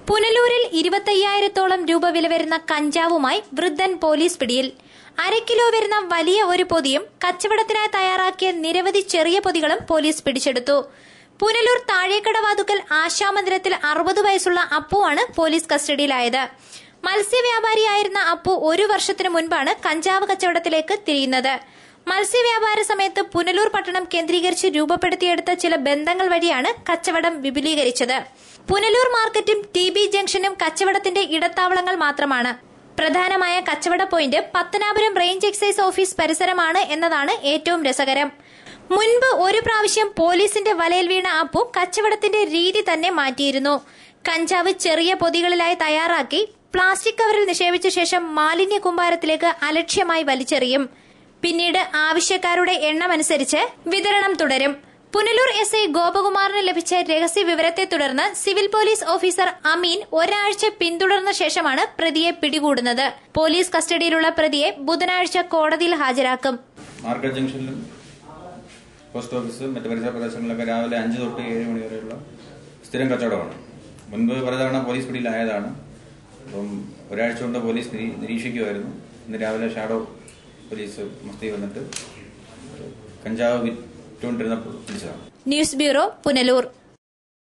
പുനലൂരിൽ 25,000-ഓളം രൂപ വില വരുന്ന കഞ്ചാവുമായി വൃദ്ധൻ പോലീസ് പിടിയിൽ. 1/2 കിലോ വരുന്ന വലിയ ഒരു പൊതിയും കച്ചവടത്തിനായി തയ്യാറാക്കിയ നിരവധി ചെറിയ പൊതികളും പോലീസ് പിടിച്ചെടുത്തു. പുനലൂർ താഴേക്കടവാതുക്കൽ ആശാമന്ദിരത്തിൽ 60 വയസ്സുള്ള അപ്പുവാണ് പോലീസ് കസ്റ്റഡിയിലായത്. മത്സ്യവ്യാപാരിയായിരുന്ന അപ്പു 1 വർഷത്തിനു മുൻപാണ് കഞ്ചാവ് കച്ചവടത്തിലേക്ക് തിരിയുന്നത്. മത്സ്യവ്യാപാര സമയത്ത് പുനലൂർ പട്ടണം കേന്ദ്രീകരിച്ച് രൂപപ്പെടുത്തിയെടുത്ത ചില ബന്ധങ്ങൾ വഴിയാണ് കച്ചവടം വിപുലീകരിച്ചത്. പുനലൂർ മാർക്കറ്റും TB ജംഗ്ഷനും കച്ചവടത്തിന്റെ ഇടത്താവളങ്ങൾ മാത്രമാണ്. പ്രധാനമായ കച്ചവട point Pathanapuram range excise office പരിസരമാണ് എന്നതാണ് ഏറ്റവും രസകരം. മുൻപ് ഒരു പ്രാവശ്യം പോലീസിന്റെ വലയിൽ വീണ അപ്പു കച്ചവടത്തിന്റെ രീതി തന്നെ മാറ്റിയിരുന്നു. കഞ്ചാവ് ചെറിയ പൊതികളിലായി തയ്യാറാക്കി പ്ലാസ്റ്റിക് കവറിൽ നിക്ഷേപിച്ച ശേഷം മാലിന്യ കൂമ്പാരത്തിലേക്ക് അലക്ഷ്യമായി വലിച്ചെറിയും. പിന്നീട് ആവശ്യക്കാരുടെ എണ്ണമനുസരിച്ച് വിതരണം തുടരും. പുനലൂർ SI ഗോപകുമാറിന് ലഭിച്ച രഹസ്യ വിവരത്തെ തുടർന്ന് സിവിൽ പോലീസ് ഓഫീസർ അമീൻ ഒരാഴ്ച പിന്തുടർന്ന ശേഷമാണ് പ്രതിയെ പിടികൂടുന്നത്. പോലീസ് കസ്റ്റഡിയിലുള്ള പ്രതിയെ ബുധനാഴ്ച കോടതിയിൽ ഹാജരാക്കും. മാർക്കറ്റ് ജംഗ്ഷനിലും പോസ്റ്റ് ഓഫീസ് മറ്റ് പരിസര പ്രദേശങ്ങളിലൊക്കെ രാവിലെ 5 തൊട്ട് 7 മണി വരെയുള്ള സ്ഥിരം കച്ചവടമാണ്. മുൻപ് പലതവണ പോലീസ് പിടിയിലായതാണ്. അപ്പം ഒരാഴ്ച കൊണ്ട് പോലീസ് നിരീക്ഷിക്കുമായിരുന്നു. ഇന്ന് രാവിലെ ഷാഡോ പോലീസ് മസ്തി വന്നിട്ട് കഞ്ചാവ് വിറ്റുകൊണ്ടിരുന്നപ്പോൾ പിടിച്ചതാണ്. News bureau, Punalur.